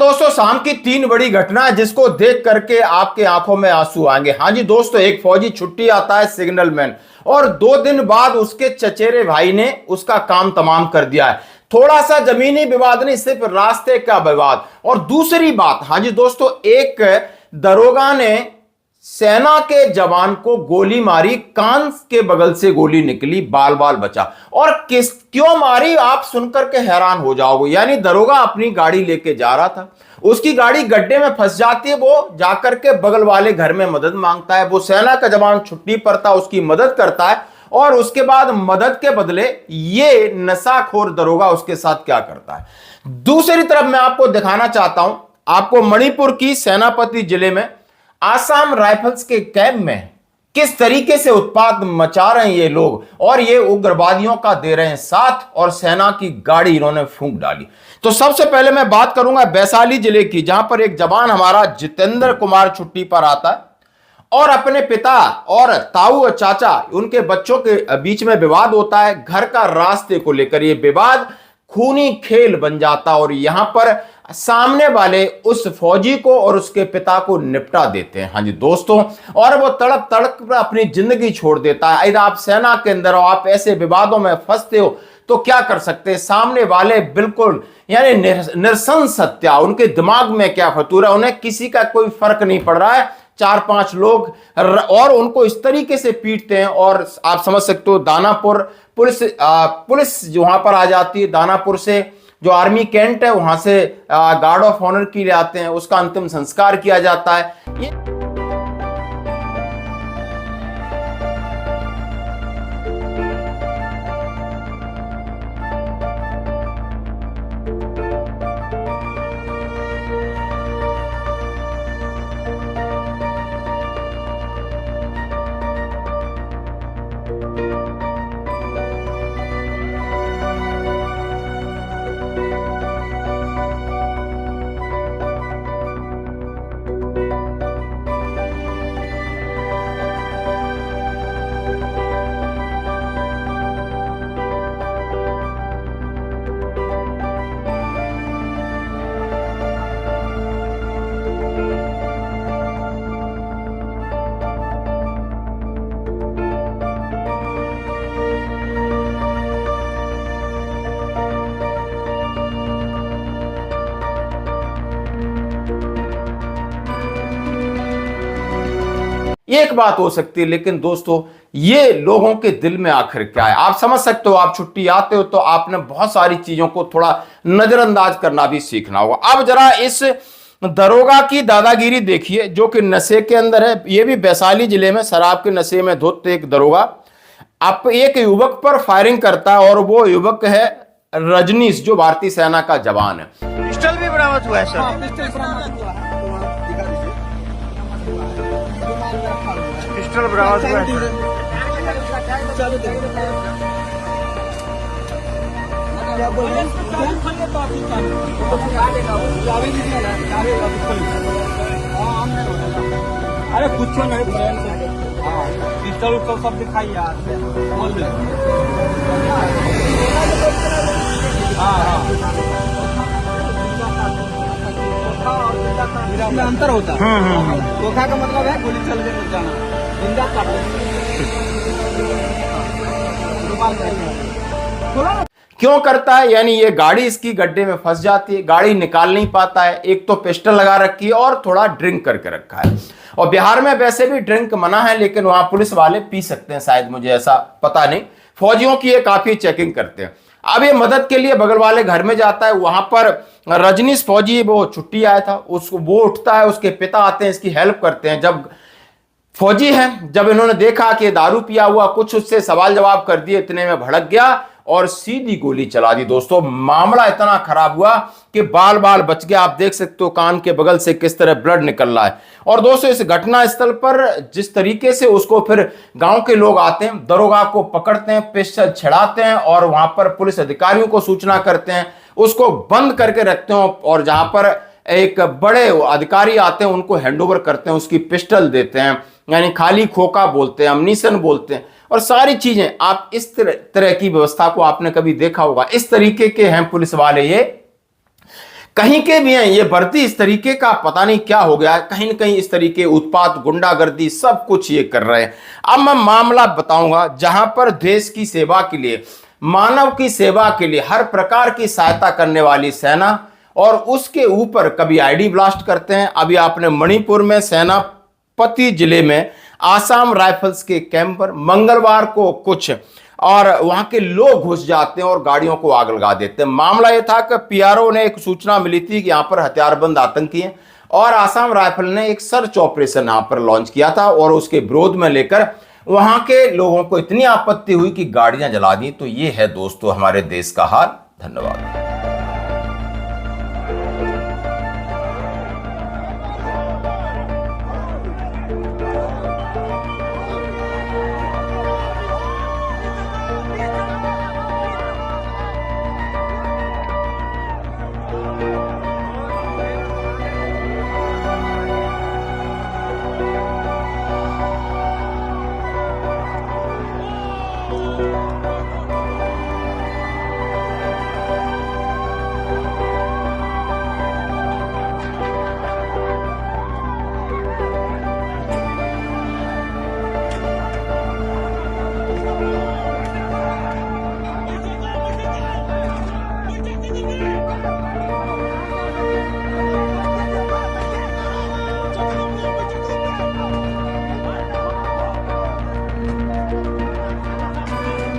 दोस्तों, शाम की 3 बड़ी घटना जिसको देख करके आपके आंखों में आंसू आएंगे। हाँ जी दोस्तों, एक फौजी छुट्टी आता है सिग्नल मैन, और 2 दिन बाद उसके चचेरे भाई ने उसका काम तमाम कर दिया है। थोड़ा सा जमीनी विवाद नहीं, सिर्फ रास्ते का विवाद। और दूसरी बात, हाँ जी दोस्तों, एक दरोगा ने सेना के जवान को गोली मारी, कान के बगल से गोली निकली, बाल बाल बचा। और किस क्यों मारी आप सुनकर के हैरान हो जाओगे। यानी दरोगा अपनी गाड़ी लेके जा रहा था, उसकी गाड़ी गड्ढे में फंस जाती है, वो जाकर के बगल वाले घर में मदद मांगता है। वो सेना का जवान छुट्टी पर था, उसकी मदद करता है, और उसके बाद मदद के बदले ये नशाखोर दरोगा उसके साथ क्या करता है। दूसरी तरफ मैं आपको दिखाना चाहता हूं, आपको मणिपुर की सेनापति जिले में आसाम राइफल्स के कैंप में किस तरीके से उत्पात मचा रहे हैं ये लोग, और ये उग्रवादियों का दे रहे हैं साथ, और सेना की गाड़ी इन्होंने फूंक डाली। तो सबसे पहले मैं बात करूंगा वैशाली जिले की, जहां पर एक जवान हमारा जितेंद्र कुमार छुट्टी पर आता है, और अपने पिता और ताऊ और चाचा उनके बच्चों के बीच में विवाद होता है। घर का रास्ते को लेकर ये विवाद खूनी खेल बन जाता, और यहां पर सामने वाले उस फौजी को और उसके पिता को निपटा देते हैं। हाँ जी दोस्तों, और वो तड़प तड़प कर अपनी जिंदगी छोड़ देता है। यदि आप सेना के अंदर हो, आप ऐसे विवादों में फंसते हो, तो क्या कर सकते हैं। सामने वाले बिल्कुल यानी निरसंस हत्या, उनके दिमाग में क्या फतूर है, उन्हें किसी का कोई फर्क नहीं पड़ रहा है। 4-5 लोग और उनको इस तरीके से पीटते हैं, और आप समझ सकते हो दानापुर पुलिस जो वहां पर आ जाती है। दानापुर से जो आर्मी कैंट है, वहां से गार्ड ऑफ ऑनर के लिए आते हैं, उसका अंतिम संस्कार किया जाता है। एक बात हो सकती है, लेकिन दोस्तों ये लोगों के दिल में आखिर क्या है आप समझ सकते हो। आप छुट्टी आते हो तो आपने बहुत सारी चीजों को थोड़ा नजरअंदाज करना भी सीखना होगा। अब जरा इस दरोगा की दादागिरी देखिए, जो कि नशे के अंदर है। ये भी वैशाली जिले में शराब के नशे में धुत एक दरोगा अब एक युवक पर फायरिंग करता है, और वो युवक है रजनीश, जो भारतीय सेना का जवान है। पिस्टल भी बरामद हुआ है सर। पिस्टल बरामद हुआ है। अरे कुछ नहीं, पिस्टल उस्टल सब दिखाई यार। अंतर होता है। धोखा का मतलब है गोली चल के मर जाना, जिंदा काट क्यों करता है, यानी ये गाड़ी इसकी गड्ढे में फंस जाती है, गाड़ी निकाल नहीं पाता है। एक तो पिस्टल लगा रखी है और थोड़ा ड्रिंक करके रखा है। और बिहार में वैसे भी ड्रिंक मना है, लेकिन वहां पुलिस वाले पी सकते हैं शायद, मुझे ऐसा पता नहीं। फौजियों की ये काफी चेकिंग करते हैं। अब ये मदद के लिए बगल वाले घर में जाता है। वहां पर रजनीश फौजी वो छुट्टी आया था, उसको वो उठता है, उसके पिता आते हैं, इसकी हेल्प करते हैं। जब फौजी है, जब इन्होंने देखा कि दारू पिया हुआ, कुछ उससे सवाल जवाब कर दिए, इतने में भड़क गया और सीधी गोली चला दी। दोस्तों मामला इतना खराब हुआ कि बाल बाल बच गया। आप देख सकते हो कान के बगल से किस तरह ब्लड निकल रहा है। और दोस्तों इस घटना स्थल पर जिस तरीके से उसको फिर गांव के लोग आते हैं, दरोगा को पकड़ते हैं, पिस्टल छड़ाते हैं, और वहां पर पुलिस अधिकारियों को सूचना करते हैं, उसको बंद करके रखते हैं, और जहां पर एक बड़े अधिकारी आते हैं उनको हैंडओवर करते हैं, उसकी पिस्टल देते हैं, यानी खाली खोखा बोलते हैं, अम्नीशन बोलते हैं, और सारी चीजें। आप इस तरह की व्यवस्था को आपने कभी देखा होगा। इस तरीके के हैं पुलिस वाले। ये कहीं के भी हैं ये भर्ती, इस तरीके का पता नहीं क्या हो गया, कहीं न कहीं इस तरीके उत्पात, गुंडागर्दी सब कुछ ये कर रहे हैं। अब मैं मामला बताऊंगा जहां पर देश की सेवा के लिए, मानव की सेवा के लिए हर प्रकार की सहायता करने वाली सेना, और उसके ऊपर कभी आईडी ब्लास्ट करते हैं। अभी आपने मणिपुर में सेनापति जिले में आसाम राइफल्स के कैंप पर मंगलवार को कुछ और वहां के लोग घुस जाते हैं और गाड़ियों को आग लगा देते हैं। मामला यह था कि पीआरओ ने एक सूचना मिली थी कि यहां पर हथियारबंद आतंकी हैं, और आसाम राइफल ने एक सर्च ऑपरेशन यहां पर लॉन्च किया था, और उसके विरोध में लेकर वहां के लोगों को इतनी आपत्ति हुई कि गाड़ियां जला दी। तो ये है दोस्तों हमारे देश का हाल। धन्यवाद।